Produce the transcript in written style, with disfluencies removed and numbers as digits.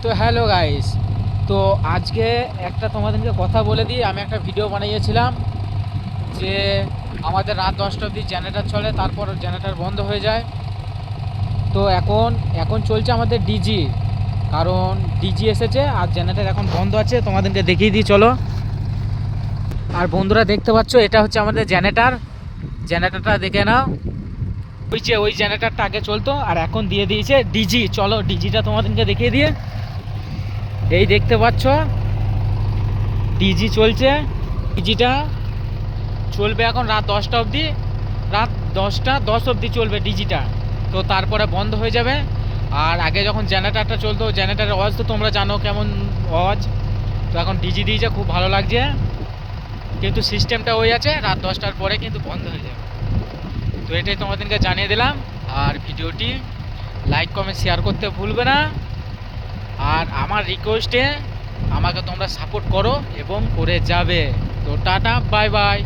তো hello guys, তো আজকে একটা তোমাদেরকে কথা বলে দিই। আমি একটা ভিডিও বানিয়েছিলাম যে আমাদের রাত 10টা অবধি জেনারেটর চলে, তারপর জেনারেটর বন্ধ হয়ে যায়। তো এখন এখন চলছে আমাদের ডিজি, কারণ ডিজি এসেছে আর জেনারেটর এখন বন্ধ আছে। তোমাদেরকে দেখিয়ে দিই চলো। আর বন্ধুরা দেখতে পাচ্ছ, এটা হচ্ছে আমাদের জেনারেটর। জেনারেটরটা দেখে নাও। ওই জেনারেটরটা আগে চলতো আর এখন দিয়ে দিয়েছে ডিজি। চলো ডিজিটা তোমাদেরকে দেখিয়ে দিয়ে। এই দেখতে পাচ্ছ ডিজি চলছে। ডিজিটা চলবে এখন রাত 10টা অবধি। রাত 10টা 10 অবধি চলবে ডিজিটা। তো তারপরে বন্ধ হয়ে যাবে। আর আগে যখন জেনারেটারটা চলতো, জেনারেটারের আওয়াজ তো তোমরা জানো কেমন আওয়াজ। তো এখন ডিজি দিয়েছে, খুব ভালো লাগছে। কিন্তু সিস্টেমটা ওই আছে, রাত 10টার পরে কিন্তু বন্ধ হয়ে যাবে। তো এটাই তোমাদেরকে জানিয়ে দিলাম। আর ভিডিওটি লাইক কমেন্ট শেয়ার করতে ভুলবে না। আর আমার রিকোয়েস্টে আমাকে তোমরা সাপোর্ট করো এবং করে যাবে। তো টাটা, বাই বাই।